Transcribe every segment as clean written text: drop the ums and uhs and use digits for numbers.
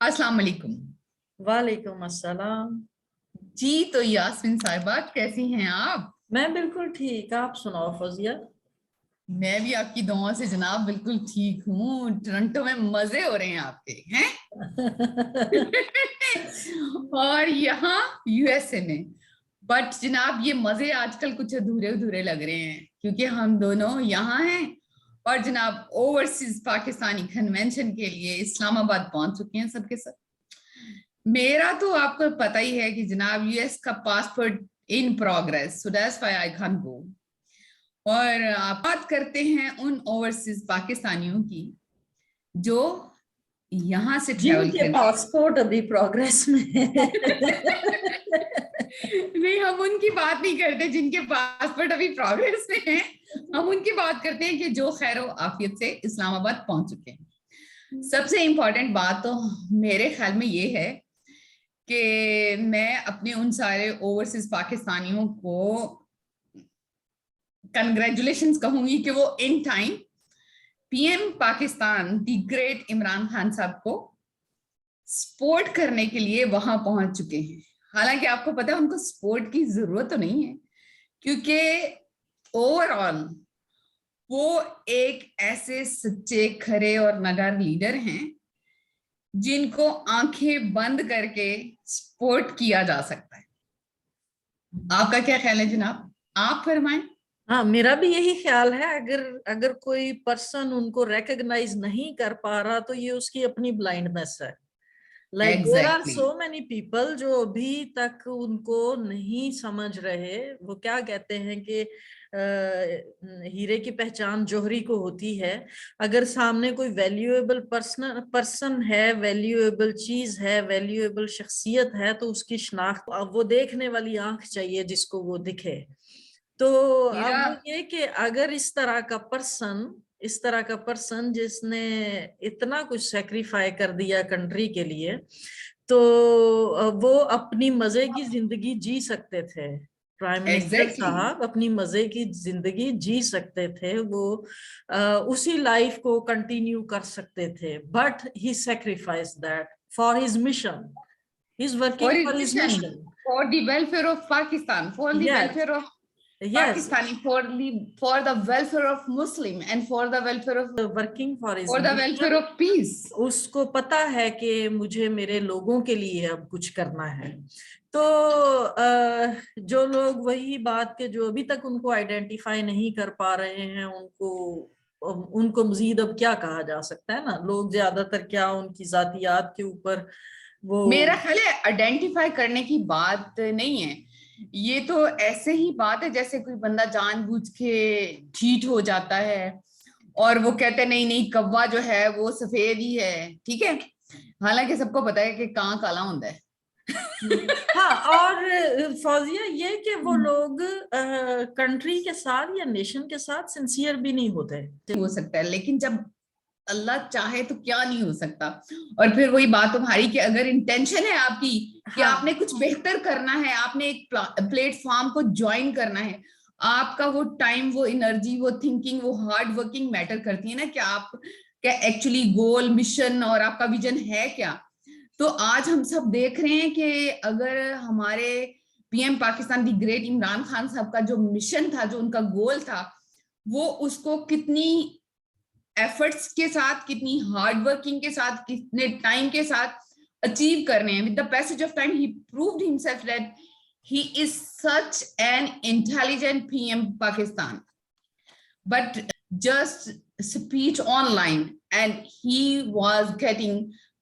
अस्सलाम वालेकुम। वालेकुम अस्सलाम। जी तो यास्मीन साहिबा कैसी हैं आप? मैं बिल्कुल ठीक, आप सुनाओ फौजिया। मैं भी आपकी दुआओं से जनाब बिल्कुल ठीक हूँ। टोरंटो में मजे हो रहे हैं आपके हैं। और यहाँ यूएसए में। बट जनाब ये मजे आजकल कुछ अधूरे अधूरे लग रहे हैं क्योंकि हम दोनों यहाँ हैं और जनाब ओवरसीज पाकिस्तानी कन्वेंशन के लिए इस्लामाबाद पहुंच चुके हैं सबके सब। मेरा तो आपको पता ही है कि जनाब यूएस का passport in progress, so that's why I can't go. और आप बात करते हैं उन ओवरसीज पाकिस्तानियों की जो यहां से ट्रेवल जिनके करते पासपोर्ट अभी प्रोग्रेस में है। नहीं, हम उनकी बात नहीं करते जिनके पासपोर्ट अभी प्रोग्रेस में है। हम उनकी बात करते हैं कि जो खैर आफियत से इस्लामाबाद पहुंच चुके हैं। सबसे इंपॉर्टेंट बात तो मेरे ख्याल में ये है कि मैं अपने उन सारे ओवरसीज पाकिस्तानियों को कंग्रेचुलेशंस कहूंगी कि वो in time PM Pakistan the great Imran Khan साहब को सपोर्ट करने के लिए वहां पहुंच चुके हैं। हालांकि आपको पता है उनको सपोर्ट की जरूरत तो नहीं है क्योंकि ओवरऑल वो एक ऐसे सच्चे खरे और नगार लीडर हैं जिनको आंखें बंद करके सपोर्ट किया जा सकता है। आपका क्या ख्याल है जनाब? आप फरमाएं। हाँ, मेरा भी यही ख्याल है। अगर अगर कोई पर्सन उनको रिकॉग्नाइज नहीं कर पा रहा तो ये उसकी अपनी ब्लाइंडनेस है। Like there are exactly. So many people जो अभी तक उनको नहीं समझ रहे। वो क्या कहते हैं कि हीरे की पहचान जौहरी को होती है। अगर सामने कोई वैल्यूएबल पर्सन है, वैल्यूएबल चीज है, वैल्यूएबल शख्सियत है, तो उसकी शनाख्त, अब वो देखने वाली आंख चाहिए जिसको वो दिखे। तो अब मेरा वो ये कि अगर इस तरह का पर्सन जिसने इतना कुछ सेक्रीफाई कर दिया कंट्री के लिए, तो वो अपनी मजे की जिंदगी जी सकते थे। Prime minister exactly. साहब अपनी मजे की जिंदगी जी सकते थे। वो उसी लाइफ को कंटिन्यू कर सकते थे, but he sacrifice that for his mission. He is For working his for his mission, mission. for the welfare of Pakistan, for the yes, welfare of yes, Pakistani, for the welfare of Muslim, and working for his for the welfare mission. of peace. उसको पता है कि मुझे मेरे लोगों के लिए अब कुछ करना है। तो जो लोग, वही बात के जो अभी तक उनको आइडेंटिफाई नहीं कर पा रहे हैं, उनको मजीद अब क्या कहा जा सकता है ना। लोग ज्यादातर क्या उनकी जातियात के ऊपर वो। मेरा ख्याल है आइडेंटिफाई करने की बात नहीं है। ये तो ऐसे ही बात है जैसे कोई बंदा जानबूझ के चीट हो जाता है और वो कहते हैं नहीं नहीं कौवा जो है वो सफेद ही है, ठीक है। हालांकि सबको पता है कि कां काला होता है। हाँ, और फौजिया ये कि वो लोग कंट्री के साथ या नेशन के साथ सिंसियर भी नहीं होते। हो सकता है लेकिन जब अल्लाह चाहे तो क्या नहीं हो सकता। और फिर वही बात तुम्हारी कि अगर इंटेंशन है आपकी कि हाँ, आपने कुछ बेहतर करना है, आपने एक प्लेटफॉर्म को ज्वाइन करना है, आपका वो टाइम, वो एनर्जी, वो थिंकिंग, वो हार्ड वर्किंग मैटर करती है ना कि आप क्या एक्चुअली गोल, मिशन और आपका विजन है क्या। तो आज हम सब देख रहे हैं कि अगर हमारे PM Pakistan the great Imran Khan साहब का जो मिशन था, जो उनका गोल था, वो उसको कितनी एफर्ट्स के साथ, कितनी हार्ड वर्किंग के साथ, कितने टाइम के साथ अचीव कर रहे हैं। With the passage of time he proved himself that he is such an intelligent PM Pakistan, but just speech online and he was getting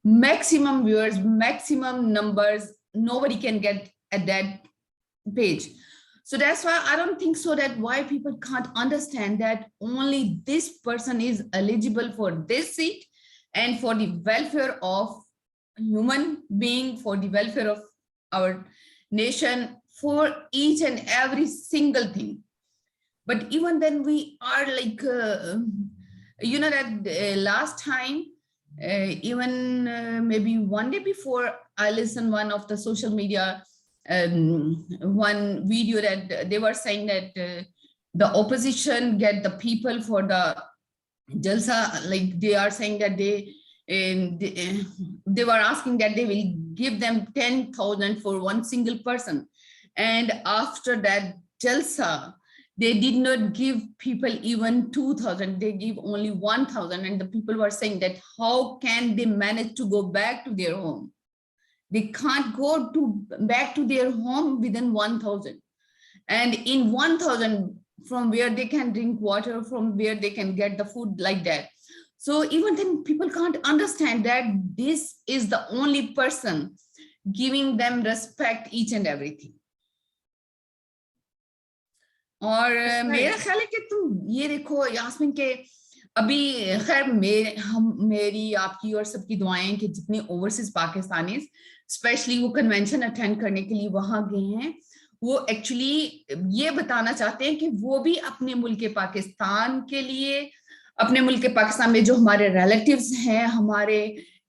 maximum viewers, maximum numbers. Nobody can get at that page. So that's why I don't think so that why people can't understand that only this person is eligible for this seat and for the welfare of human being, for the welfare of our nation, for each and every single thing. But even then we are like that last time, even maybe one day before, I listened one of the social media one video that they were saying that the opposition get the people for the jalsa, like they are saying that they and they were asking that they will give them 10,000 for one single person, and after that jalsa they did not give people even 2,000, they give only 1,000, and the people were saying that how can they manage to go back to their home? They can't go back to their home within 1,000, and in 1,000 from where they can drink water, from where they can get the food, like that. So even then people can't understand that this is the only person giving them respect, each and everything. और मेरा ख्याल है कि तुम ये देखो यास्मीन के अभी खैर मेरी आपकी और सबकी दुआएं कि जितने ओवरसीज पाकिस्तानी स्पेशली वो कन्वेंशन अटेंड करने के लिए वहां गए हैं, वो एक्चुअली ये बताना चाहते हैं कि वो भी अपने मुल्क पाकिस्तान के लिए, अपने मुल्क पाकिस्तान में जो हमारे रिलेटिव्स हैं, हमारे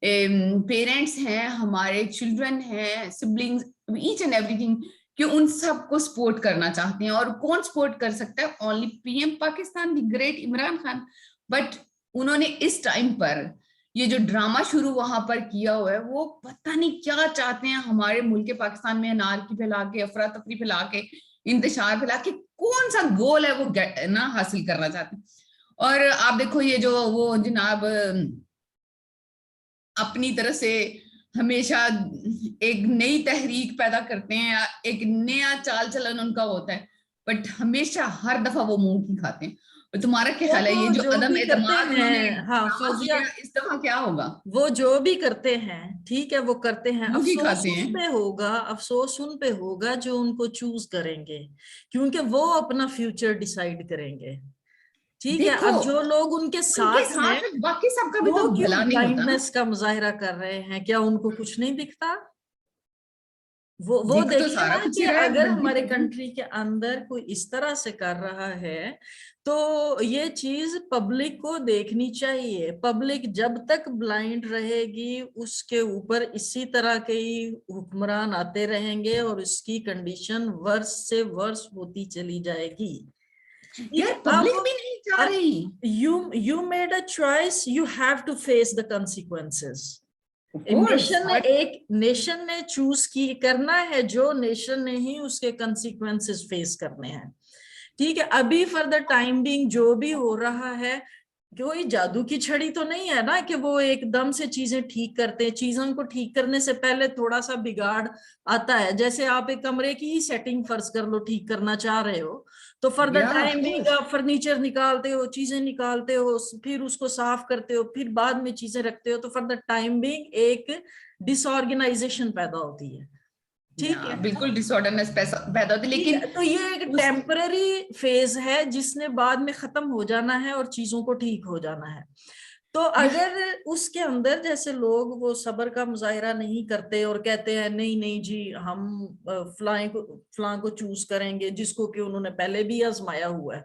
पेरेंट्स हैं, हमारे चिल्ड्रन हैं, सिबलिंग्स, ईच एंड एवरीथिंग, कि उन सबको सपोर्ट करना चाहते हैं। और कौन सपोर्ट कर सकता है? Only PM Pakistan, the great Imran Khan. But उन्होंने इस टाइम पर ये जो ड्रामा शुरू वहां पर किया हुआ है, वो पता नहीं क्या चाहते हैं हमारे मुल्क पाकिस्तान में अनारकी फैला के, अफरा तफरी फैला के, इंतशार फैला के, कौन सा गोल है वो ना हासिल करना चाहते हैं। और आप देखो ये जो वो जनाब अपनी तरह से हमेशा एक नई तहरीक पैदा करते हैं, एक नया चाल चलन उनका होता है, बट हमेशा हर दफा वो मुंह की खाते हैं। और तुम्हारा क्या ख्याल है ये जो अदम एतमाद उन्होंने इस दफा क्या होगा? वो जो भी करते हैं ठीक है, वो करते हैं, अफसोस उन पे होगा, अफसोस उन पे होगा जो उनको चूज करेंगे, क्योंकि वो अपना फ्यूचर डिसाइड करेंगे। ठीक है, अब जो लोग उनके साथ हैं, बाकी सबका भी तो भला नहीं होता। ब्लाइंडनेस का मुजाहिरा कर रहे हैं, क्या उनको कुछ नहीं दिखता? वो देखिए ना कि अगर हमारे कंट्री के अंदर कोई इस तरह से कर रहा है तो ये चीज पब्लिक को देखनी चाहिए। पब्लिक जब तक ब्लाइंड रहेगी उसके ऊपर इसी तरह के ही हुक्मरान आते रहेंगे और इसकी कंडीशन वर्स से वर्स होती चली जाएगी। यार पब्लिक भी नहीं चाह रही। You made a choice, you have to face the consequences. एक नेशन ने चूज की करना है, जो नेशन ने ही उसके कंसिक्वेंसेस फेस करने हैं। ठीक है, अभी फॉर द टाइम बिंग जो भी हो रहा है, कोई जादू की छड़ी तो नहीं है ना कि वो एकदम से चीजें ठीक करते हैं। चीजों को ठीक करने से पहले थोड़ा सा बिगाड़ आता है। जैसे आप एक कमरे की ही सेटिंग फर्ज कर लो, ठीक करना चाह रहे हो तो फॉर द टाइम बिंग आप फर्नीचर निकालते हो, चीजें निकालते हो, फिर उसको साफ करते हो, फिर बाद में चीजें रखते हो, तो फॉर द टाइम बिंग एक डिसऑर्गेनाइजेशन पैदा होती है। ठीक है, बिल्कुल डिसऑर्डरनेस पैदा होती है। लेकिन तो ये एक टेम्पररी फेज है जिसने बाद में खत्म हो जाना है और चीजों को ठीक हो जाना है। तो अगर उसके अंदर जैसे लोग वो सब्र का मुजाहिरा नहीं करते और कहते हैं नहीं नहीं जी हम फलां को चूज करेंगे जिसको कि उन्होंने पहले भी आजमाया हुआ है।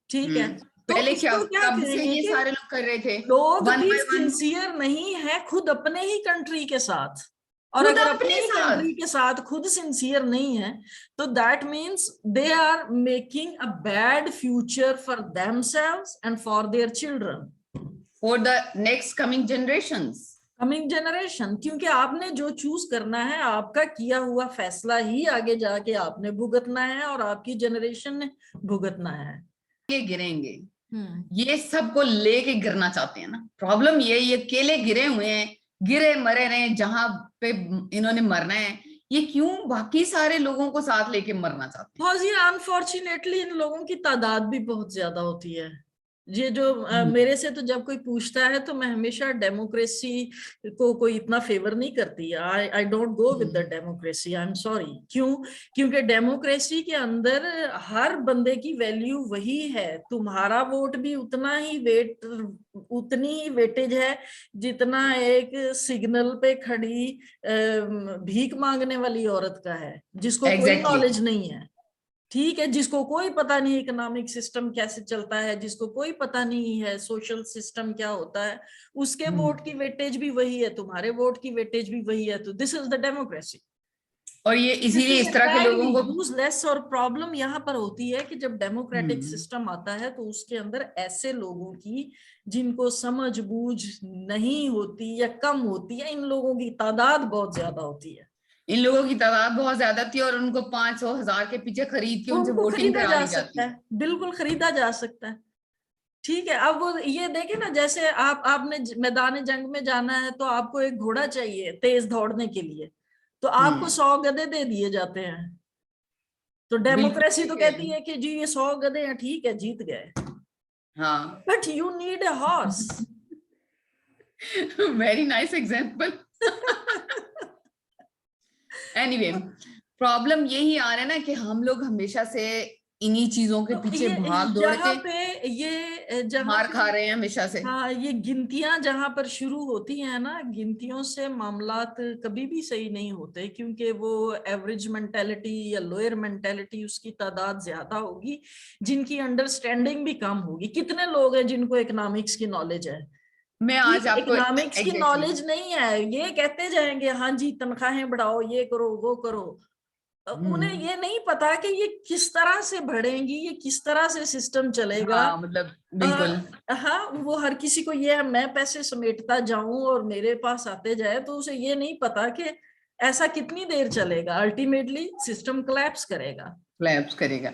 ठीक है, पहले क्या कब से ये सारे लोग कर रहे थे? लोग भी सिंसियर नहीं है खुद अपने ही कंट्री के साथ, और अगर अपने कंट्री के साथ खुद सिंसियर नहीं है तो that means they are making a bad future for themselves and for their children, for the next coming generation. क्योंकि आपने जो चूज करना है, आपका किया हुआ फैसला ही आगे जाके आपने भुगतना है और आपकी जनरेशन ने भुगतना है। ये गिरेंगे, ये सबको लेके गिरना चाहते हैं ना। प्रॉब्लम ये अकेले गिरे हुए हैं, गिरे मरे रहे, जहां पे इन्होंने मरना है, ये क्यों बाकी सारे लोगों को साथ लेके मरना चाहते हैं? ये अनफॉर्चुनेटली इन लोगों की तादाद भी बहुत ज्यादा होती है। ये जो मेरे से तो जब कोई पूछता है तो मैं हमेशा डेमोक्रेसी को कोई इतना फेवर नहीं करती। I don't go with the democracy, I am sorry. क्यों? क्योंकि डेमोक्रेसी के अंदर हर बंदे की वैल्यू वही है। तुम्हारा वोट भी उतनी ही वेटेज है जितना एक सिग्नल पे खड़ी भीख मांगने वाली औरत का है, जिसको कोई नॉलेज नहीं है। ठीक है, जिसको कोई पता नहीं इकोनॉमिक सिस्टम कैसे चलता है, जिसको कोई पता नहीं है सोशल सिस्टम क्या होता है, उसके वोट की वेटेज भी वही है, तुम्हारे वोट की वेटेज भी वही है। तो दिस इज द डेमोक्रेसी। और ये इसीलिए इस तरह के लोगों को यूजलेस। और प्रॉब्लम यहाँ पर होती है कि जब डेमोक्रेटिक हम्म, सिस्टम आता है तो उसके अंदर ऐसे लोगों की जिनको समझ बूझ नहीं होती या कम होती है, इन लोगों की तादाद बहुत ज्यादा होती है। इन लोगों की तादाद बहुत ज्यादा थी और उनको 500 1000 के पीछे खरीद के उनसे उनको वोटिंग खरीदा करा जा ली सकता जाती। है, बिल्कुल खरीदा जा सकता है। ठीक है, अब वो ये देखे ना, जैसे आपने मैदान जंग में जाना है तो आपको एक घोड़ा चाहिए तेज दौड़ने के लिए, तो आपको 100 गधे दे दिए जाते हैं। तो बिल्कुल डेमोक्रेसी सही तो कह कहती रही है कि जी ये 100 गधे हैं, ठीक है जीत गए, हाँ। But you need a horse. Very nice example. Anyway, problem यही आ रहा है ना कि हम लोग हमेशा से इन्हीं चीजों के तो पीछे ये भाग दौड़ यहाँ के पे ये जहाँ मार पे, खा रहे हैं हमेशा से। हाँ ये गिनतियां जहां पर शुरू होती हैं ना, गिनतियों से मामलात कभी भी सही नहीं होते, क्योंकि वो एवरेज मेंटेलिटी या लोअर मेंटेलिटी उसकी तादाद ज्यादा होगी, जिनकी अंडरस्टैंडिंग भी कम होगी। कितने लोग हैं जिनको इकोनॉमिक्स की नॉलेज है? मैं ठीक आज है, आपको इकोनॉमिक्स की एग्जैक्टली नॉलेज नहीं है, ये कहते जाएंगे हाँ जी तनख्वाहें बढ़ाओ, ये करो वो करो। उन्हें ये नहीं पता कि ये किस तरह से बढ़ेंगी, ये किस तरह से सिस्टम चलेगा। हाँ मतलब बिल्कुल। हाँ वो हर किसी को ये है मैं पैसे समेटता जाऊं और मेरे पास आते जाए, तो उसे ये नहीं पता कि ऐसा कितनी देर चलेगा, अल्टीमेटली सिस्टम कोलैप्स करेगा। कोलैप्स करेगा।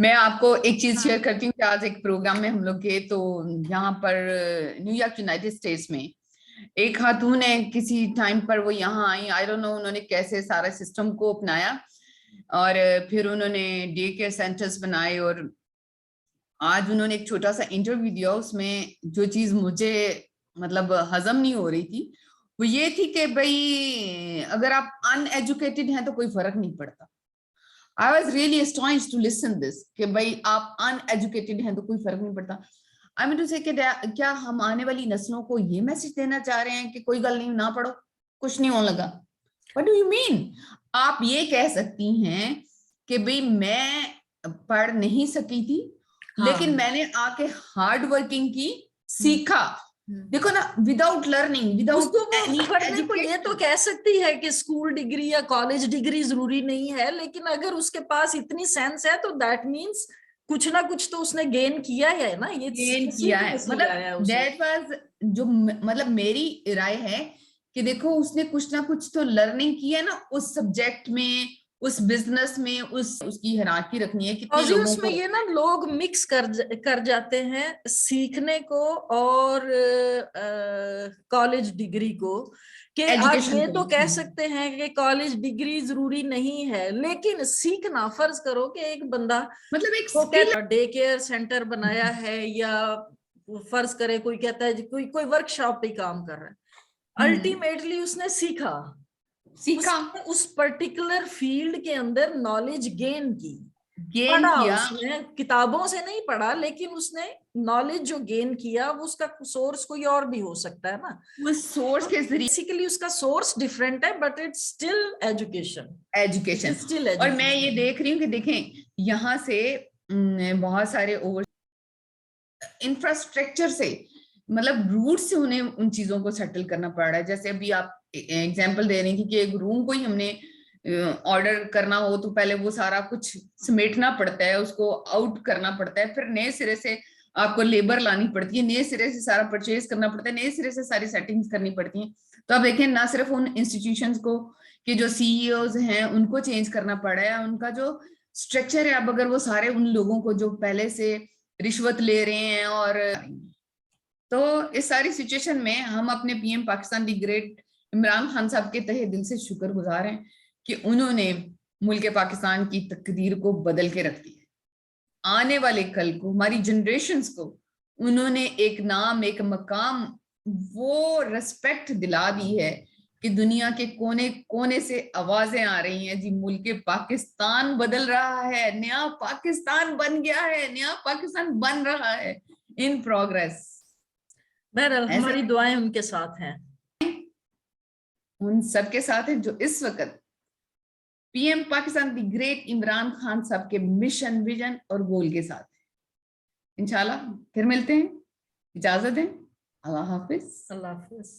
मैं आपको एक चीज हाँ। शेयर करती हूँ कि आज एक प्रोग्राम में हम लोग गए तो यहाँ पर न्यूयॉर्क यूनाइटेड स्टेट्स में एक खातून है, किसी टाइम पर वो यहाँ आई, आई डोंट नो उन्होंने कैसे सारा सिस्टम को अपनाया और फिर उन्होंने डे केयर सेंटर्स बनाए और आज उन्होंने एक छोटा सा इंटरव्यू दिया। उसमें जो चीज मुझे मतलब हजम नहीं हो रही थी वो ये थी कि भाई अगर आप अनएजुकेटेड हैं तो कोई फर्क नहीं पड़ता। I was really astonished to listen this कि भाई आप अनएजुकेटेड हैं तो कोई फर्क नहीं पड़ता। आई मीन टू से क्या हम आने वाली नस्लों को ये मैसेज देना चाह रहे हैं कि कोई गल नहीं, ना पढ़ो, कुछ नहीं होने लगा? What do you mean? आप ये कह सकती हैं कि भाई मैं पढ़ नहीं सकी थी लेकिन हाँ। मैंने आके हार्ड वर्किंग की, सीखा। हम्म। देखो ना, विदाउट लर्निंग, विदाउट उसको वो एनी पढ़ने को ये तो एजुकेशन। कह सकती है कि स्कूल डिग्री या कॉलेज डिग्री जरूरी नहीं है, लेकिन अगर उसके पास इतनी सेंस है तो दैट मीन्स कुछ ना कुछ तो उसने गेन किया है ना, ये गेन किया सीखने है, से ही मतलब आया है उसे। दैट वाज जो मतलब मेरी राय है कि देखो उसने कुछ ना कुछ तो लर्निंग की है ना उस सब्जेक्ट में, उस बिजनेस में, उसकी हिरारकी रखनी है कितने लोगों ऑब्वियस में को। ये ना लोग मिक्स कर जाते हैं सीखने को और कॉलेज डिग्री को, कि आप एजुकेशन ये को। तो कह सकते हैं कि कॉलेज डिग्री जरूरी नहीं है, लेकिन सीखना, फर्ज करो कि एक बंदा मतलब एक वो स्किल। कहता डे केयर सेंटर बनाया है, या फर्ज करे कोई कहता है कोई कोई वर्कशॉप पे काम कर रहा है, अल्टीमेटली उसने सीखा, सीखा, उसने उस पर्टिकुलर फील्ड के अंदर नॉलेज गेन की। गेन पढ़ा, किया। उसने किताबों से नहीं पढ़ा, लेकिन उसने नॉलेज जो गेन किया वो उसका सोर्स कोई और भी हो सकता है ना। उस सोर्स तो के जरिए बेसिकली उसका सोर्स डिफरेंट है, but it's still education. It education. Is still और मैं ये एजुकेशन। देख रही हूँ कि देखें यहाँ से बहुत सारे ओवर इंफ्रास्ट्रक्चर से, मतलब रूट से उन्हें उन चीजों को सेटल करना पड़ रहा है। जैसे अभी आप एग्जांपल दे रही थी कि एक रूम को ही हमने ऑर्डर करना हो तो पहले वो सारा कुछ समेटना पड़ता है, उसको आउट करना पड़ता है, फिर नए सिरे से आपको लेबर लानी पड़ती है, नए सिरे से सारा परचेज करना पड़ता है, नए सिरे से सारी सेटिंग्स करनी पड़ती हैं। तो आप देखें ना सिर्फ उन इंस्टीट्यूशंस को कि जो सीईओज हैं उनको चेंज करना पड़ा है, उनका जो स्ट्रक्चर है, अब अगर वो सारे उन लोगों को जो पहले से रिश्वत ले रहे हैं और तो इस सारी सिचुएशन में हम अपने PM Pakistan the great Imran Khan साहब के तहे दिल से शुक्रगुजार हैं कि उन्होंने मुल्क पाकिस्तान की तकदीर को बदल के रख दिया। आने वाले कल को हमारी जनरेशन्स को उन्होंने एक नाम, एक मकाम, वो रिस्पेक्ट दिला दी है कि दुनिया के कोने कोने से आवाजें आ रही हैं, जी मुल्क पाकिस्तान बदल रहा है, नया पाकिस्तान बन गया है, नया पाकिस्तान बन रहा है, इन प्रोग्रेस। बहरहाल ऐसे हमारी दुआएं उनके साथ हैं। उन सबके साथ है जो इस वक्त PM Pakistan the great Imran Khan साहब के मिशन, विजन और गोल के साथ है। इंशाल्लाह फिर मिलते हैं, इजाजत दें, अल्लाह हाफिज। अल्लाह हाफिज।